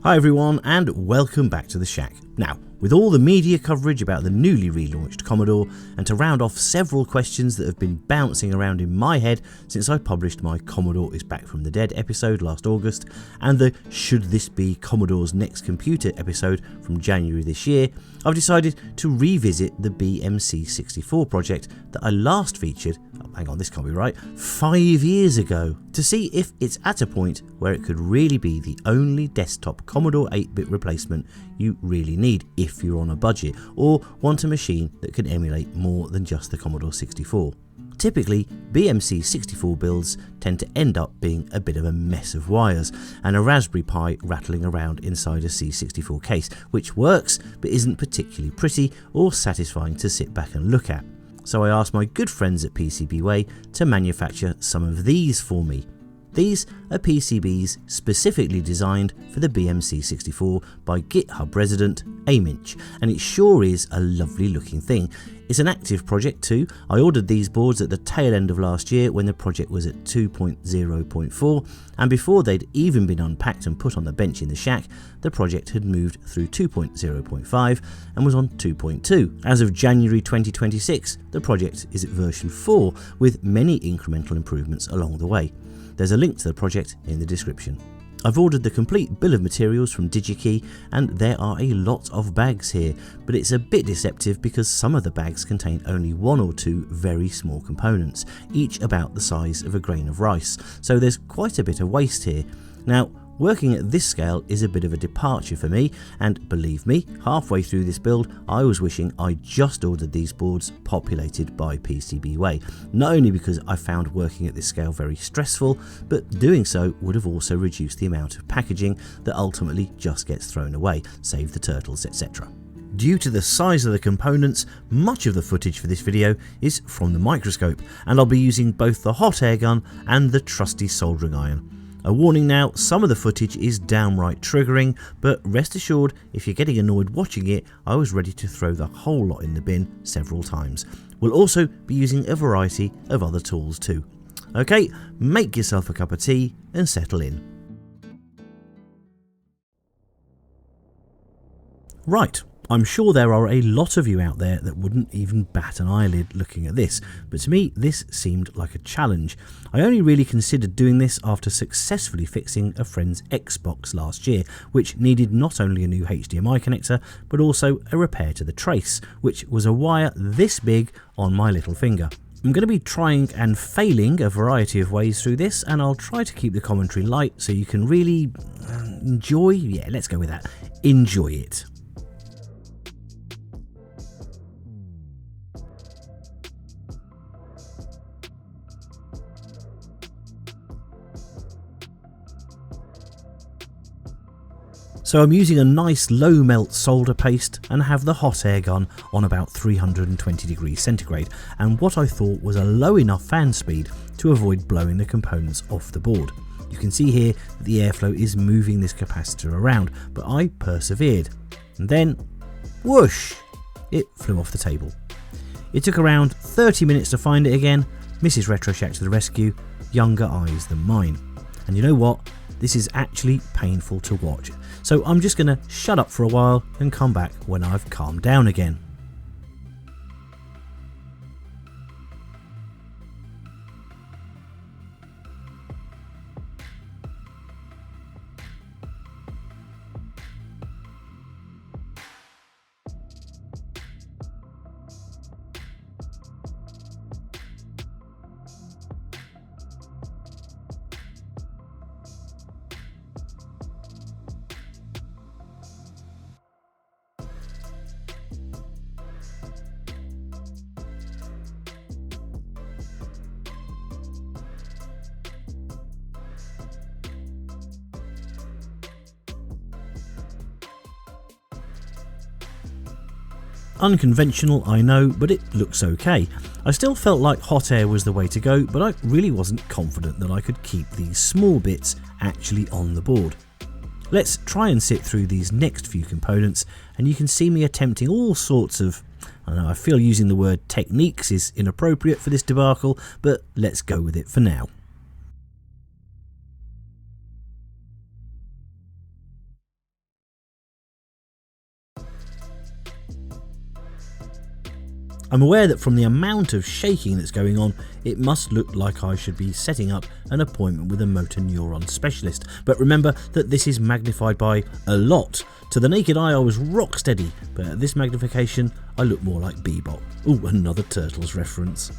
Hi everyone and welcome back to the Shack. Now, with all the media coverage about the newly relaunched Commodore, and to round off several questions that have been bouncing around in my head since I published my Commodore is Back from the Dead episode last August, and the Should This Be Commodore's Next Computer episode from January this year, I've decided to revisit the BMC64 project that I last featured, hang on, this can't be right, 5 years ago, to see if it's at a point where it could really be the only desktop Commodore 8-bit replacement you really need if you're on a budget or want a machine that can emulate more than just the Commodore 64. Typically, BMC64 builds tend to end up being a bit of a mess of wires and a Raspberry Pi rattling around inside a C64 case, which works but isn't particularly pretty or satisfying to sit back and look at. So I asked my good friends at PCBWay to manufacture some of these for me. These are PCBs specifically designed for the BMC64 by GitHub resident AMINCH, and it sure is a lovely looking thing. It's an active project too. I ordered these boards at the tail end of last year when the project was at 2.0.4, and before they'd even been unpacked and put on the bench in the shack, the project had moved through 2.0.5 and was on 2.2. As of January 2026, the project is at version 4 with many incremental improvements along the way. There's a link to the project in the description. I've ordered the complete bill of materials from DigiKey, and there are a lot of bags here, but it's a bit deceptive because some of the bags contain only one or two very small components, each about the size of a grain of rice, so there's quite a bit of waste here. Now, working at this scale is a bit of a departure for me, and believe me, halfway through this build I was wishing I just ordered these boards populated by PCBWay, not only because I found working at this scale very stressful, but doing so would have also reduced the amount of packaging that ultimately just gets thrown away, save the turtles, etc. Due to the size of the components, much of the footage for this video is from the microscope, and I'll be using both the hot air gun and the trusty soldering iron. A warning now, some of the footage is downright triggering, but rest assured if you're getting annoyed watching it, I was ready to throw the whole lot in the bin several times. We'll also be using a variety of other tools too. Okay, make yourself a cup of tea and settle in. Right. I'm sure there are a lot of you out there that wouldn't even bat an eyelid looking at this, but to me this seemed like a challenge. I only really considered doing this after successfully fixing a friend's Xbox last year, which needed not only a new HDMI connector but also a repair to the trace, which was a wire this big on my little finger. I'm going to be trying and failing a variety of ways through this, and I'll try to keep the commentary light so you can really enjoy, yeah, let's go with that, enjoy it. So I'm using a nice low melt solder paste and have the hot air gun on about 320 degrees centigrade, and what I thought was a low enough fan speed to avoid blowing the components off the board. You can see here that the airflow is moving this capacitor around, but I persevered. And then, whoosh, it flew off the table. It took around 30 minutes to find it again. Mrs. RetroShack to the rescue, younger eyes than mine. And you know what? This is actually painful to watch. So I'm just going to shut up for a while and come back when I've calmed down again. Unconventional, I know, but it looks okay. I still felt like hot air was the way to go, but I really wasn't confident that I could keep these small bits actually on the board. Let's try and sit through these next few components, and you can see me attempting all sorts of, I don't know, I feel using the word techniques is inappropriate for this debacle, but let's go with it for now. I'm aware that from the amount of shaking that's going on, it must look like I should be setting up an appointment with a motor neuron specialist, but remember that this is magnified by a lot. To the naked eye I was rock steady, but at this magnification I look more like Bebop. Ooh, another Turtles reference.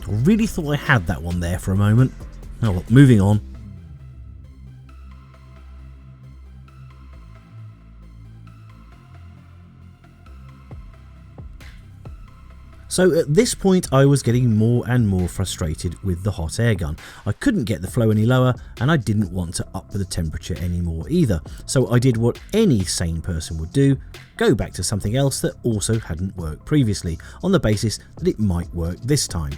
I really thought I had that one there for a moment. Oh well, moving on. So at this point I was getting more and more frustrated with the hot air gun. I couldn't get the flow any lower and I didn't want to up the temperature anymore either. So I did what any sane person would do, go back to something else that also hadn't worked previously, on the basis that it might work this time.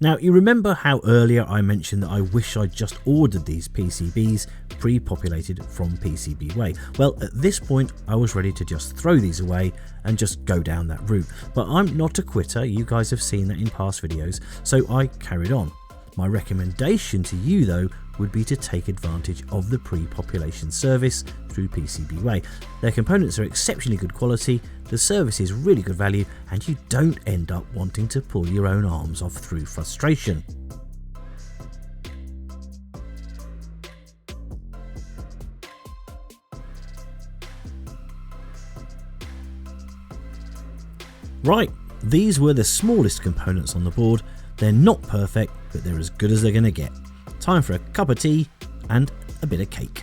Now, you remember how earlier I mentioned that I wish I'd just ordered these PCBs pre-populated from PCBWay. Well, at this point I was ready to just throw these away and just go down that route, but I'm not a quitter, you guys have seen that in past videos, so I carried on. My recommendation to you though would be to take advantage of the pre-population service through PCBWay. Their components are exceptionally good quality, the service is really good value, and you don't end up wanting to pull your own arms off through frustration. Right, these were the smallest components on the board. They're not perfect, but they're as good as they're going to get. Time for a cup of tea and a bit of cake.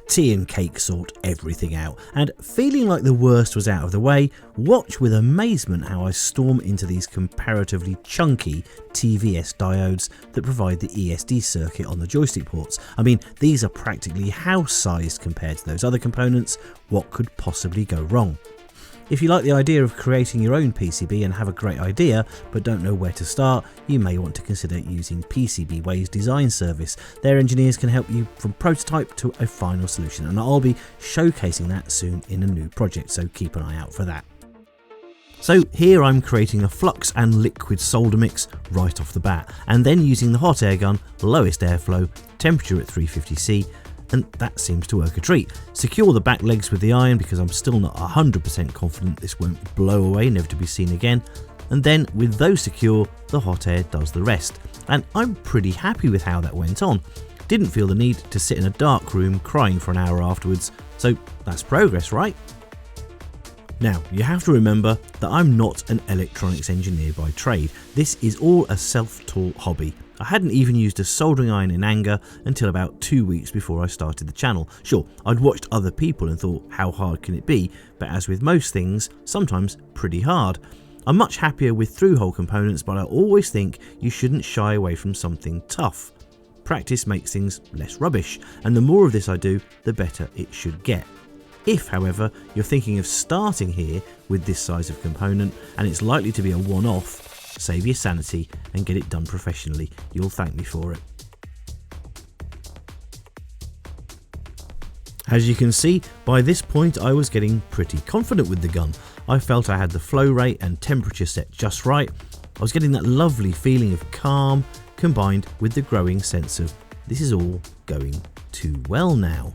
Tea and cake sort everything out, and feeling like the worst was out of the way, watch with amazement how I storm into these comparatively chunky TVS diodes that provide the ESD circuit on the joystick ports. I mean, these are practically house-sized compared to those other components. What could possibly go wrong? If you like the idea of creating your own PCB and have a great idea but don't know where to start, you may want to consider using PCBWay's design service. Their engineers can help you from prototype to a final solution, and I'll be showcasing that soon in a new project, so keep an eye out for that. So here I'm creating a flux and liquid solder mix right off the bat, and then using the hot air gun, lowest airflow, temperature at 350C, and that seems to work a treat. Secure the back legs with the iron because I'm still not 100% confident this won't blow away, never to be seen again, and then with those secure, the hot air does the rest. And I'm pretty happy with how that went on. Didn't feel the need to sit in a dark room crying for an hour afterwards, so that's progress, right? Now, you have to remember that I'm not an electronics engineer by trade. This is all a self-taught hobby. I hadn't even used a soldering iron in anger until about 2 weeks before I started the channel. Sure, I'd watched other people and thought, how hard can it be? But as with most things, sometimes pretty hard. I'm much happier with through-hole components, but I always think you shouldn't shy away from something tough. Practice makes things less rubbish, and the more of this I do, the better it should get. If, however, you're thinking of starting here with this size of component and it's likely to be a one-off, save your sanity and get it done professionally. You'll thank me for it. As you can see, by this point I was getting pretty confident with the gun. I felt I had the flow rate and temperature set just right. I was getting that lovely feeling of calm combined with the growing sense of this is all going too well now.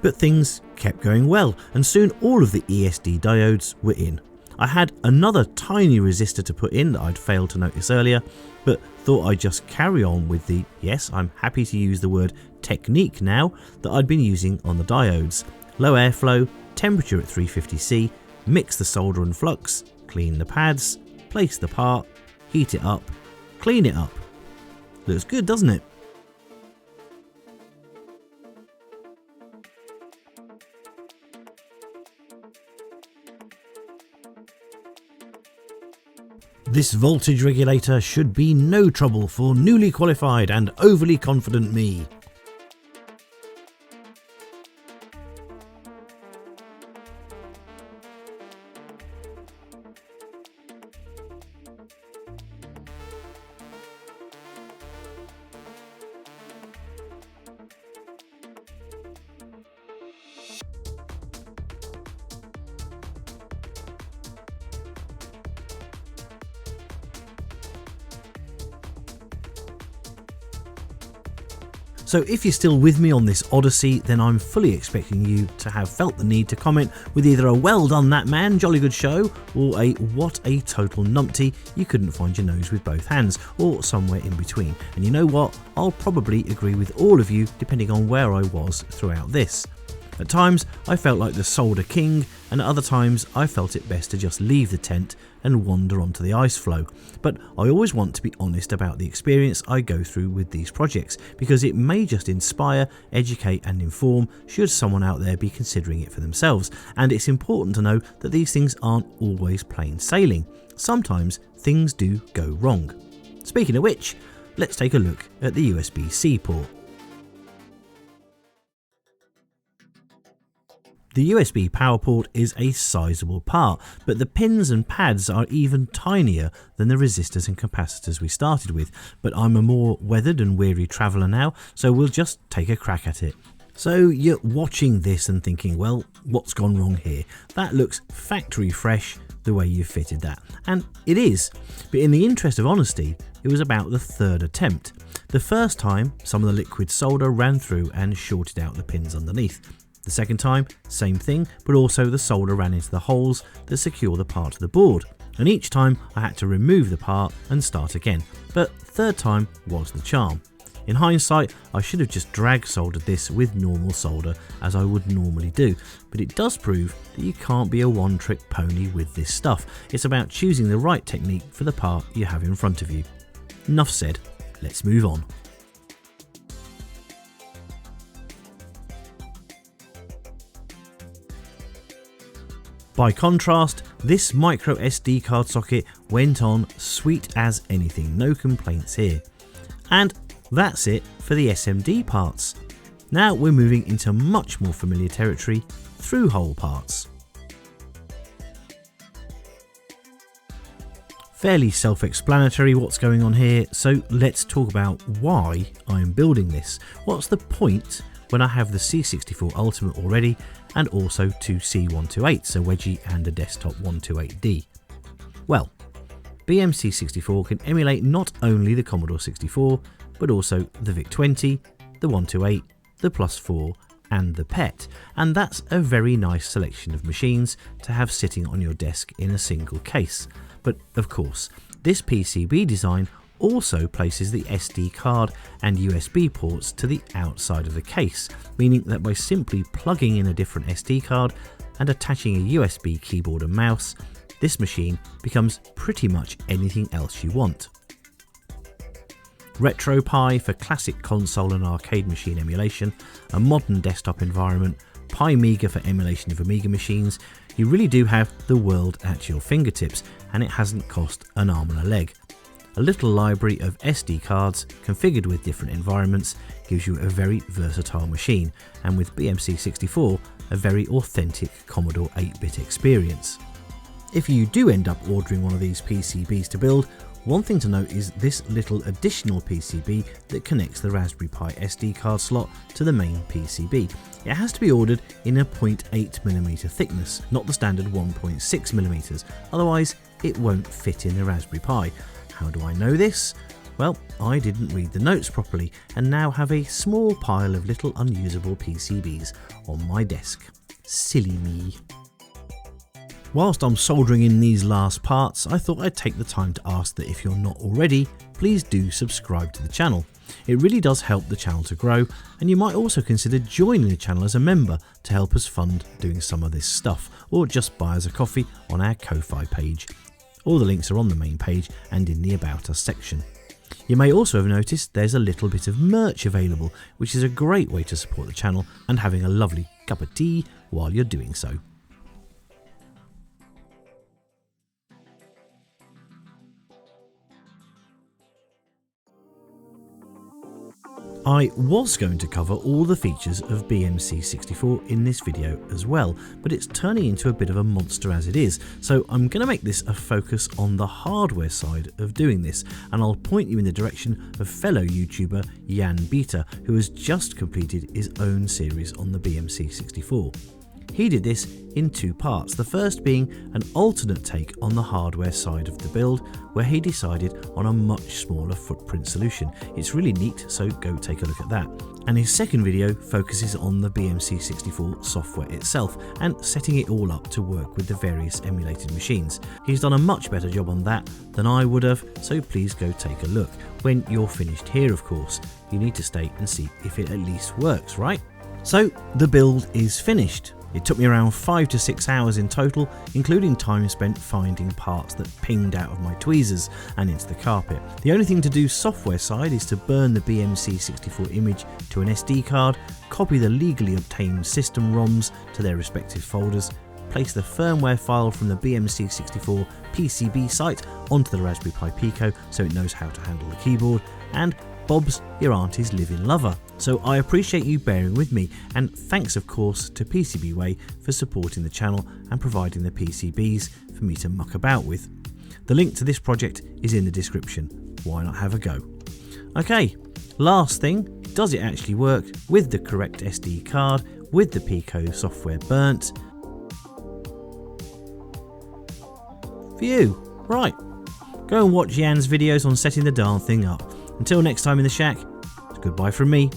But things kept going well, and soon all of the ESD diodes were in. I had another tiny resistor to put in that I'd failed to notice earlier, but thought I'd just carry on with the, yes, I'm happy to use the word technique now, that I'd been using on the diodes. Low airflow, temperature at 350C, mix the solder and flux, clean the pads, place the part, heat it up, clean it up. Looks good, doesn't it? This voltage regulator should be no trouble for newly qualified and overly confident me. So if you're still with me on this odyssey, then I'm fully expecting you to have felt the need to comment with either a well done that man, jolly good show, or a what a total numpty, you couldn't find your nose with both hands, or somewhere in between. And you know what, I'll probably agree with all of you depending on where I was throughout this. At times I felt like the solder king, and at other times I felt it best to just leave the tent and wander onto the ice flow. But I always want to be honest about the experience I go through with these projects, because it may just inspire, educate and inform should someone out there be considering it for themselves. And it's important to know that these things aren't always plain sailing. Sometimes things do go wrong. Speaking of which, let's take a look at the USB-C port. The USB power port is a sizable part, but the pins and pads are even tinier than the resistors and capacitors we started with. But I'm a more weathered and weary traveller now, so we'll just take a crack at it. So you're watching this and thinking, well, what's gone wrong here? That looks factory fresh the way you fitted that. And it is, but in the interest of honesty, it was about the third attempt. The first time, some of the liquid solder ran through and shorted out the pins underneath. The second time, same thing, but also the solder ran into the holes that secure the part of the board. And each time I had to remove the part and start again. But third time was the charm. In hindsight, I should have just drag soldered this with normal solder as I would normally do. But it does prove that you can't be a one-trick pony with this stuff. It's about choosing the right technique for the part you have in front of you. Enough said, let's move on. By contrast, this micro SD card socket went on sweet as anything, no complaints here. And that's it for the SMD parts. Now we're moving into much more familiar territory, through-hole parts. Fairly self-explanatory what's going on here, so let's talk about why I'm building this. What's the point when I have the C64 Ultimate already and also two C128s, a wedgie and a desktop 128D? Well, BMC64 can emulate not only the Commodore 64, but also the VIC-20, the 128, the Plus4 and the PET, and that's a very nice selection of machines to have sitting on your desk in a single case. But of course, this PCB design also places the SD card and USB ports to the outside of the case, meaning that by simply plugging in a different SD card and attaching a USB keyboard and mouse, this machine becomes pretty much anything else you want. RetroPie for classic console and arcade machine emulation, a modern desktop environment, PiMega for emulation of Amiga machines. You really do have the world at your fingertips, and it hasn't cost an arm and a leg. A little library of SD cards configured with different environments gives you a very versatile machine, and with BMC64 a very authentic Commodore 8-bit experience. If you do end up ordering one of these PCBs to build, one thing to note is this little additional PCB that connects the Raspberry Pi SD card slot to the main PCB. It has to be ordered in a 0.8mm thickness, not the standard 1.6mm, otherwise it won't fit in the Raspberry Pi. How do I know this? Well, I didn't read the notes properly and now have a small pile of little unusable PCBs on my desk. Silly me. Whilst I'm soldering in these last parts, I thought I'd take the time to ask that if you're not already, please do subscribe to the channel. It really does help the channel to grow, and you might also consider joining the channel as a member to help us fund doing some of this stuff, or just buy us a coffee on our Ko-Fi page. All the links are on the main page and in the About Us section. You may also have noticed there's a little bit of merch available, which is a great way to support the channel and having a lovely cup of tea while you're doing so. I was going to cover all the features of BMC64 in this video as well, but it's turning into a bit of a monster as it is, so I'm going to make this a focus on the hardware side of doing this, and I'll point you in the direction of fellow YouTuber Jan Beta, who has just completed his own series on the BMC64. He did this in two parts, the first being an alternate take on the hardware side of the build, where he decided on a much smaller footprint solution. It's really neat, so go take a look at that. And his second video focuses on the BMC64 software itself and setting it all up to work with the various emulated machines. He's done a much better job on that than I would have, so please go take a look. When you're finished here, of course, you need to stay and see if it at least works, right? So the build is finished. It took me around 5 to 6 hours in total, including time spent finding parts that pinged out of my tweezers and into the carpet. The only thing to do software side is to burn the BMC64 image to an SD card, copy the legally obtained system ROMs to their respective folders, place the firmware file from the BMC64 PCB site onto the Raspberry Pi Pico so it knows how to handle the keyboard, and Bob's your auntie's living lover. So I appreciate you bearing with me, and thanks of course to PCBWay for supporting the channel and providing the PCBs for me to muck about with. The link to this project is in the description. Why not have a go? Okay, last thing, does it actually work with the correct SD card, with the Pico software burnt? For you, right. Go and watch Jan's videos on setting the darn thing up. Until next time in the shack, goodbye from me.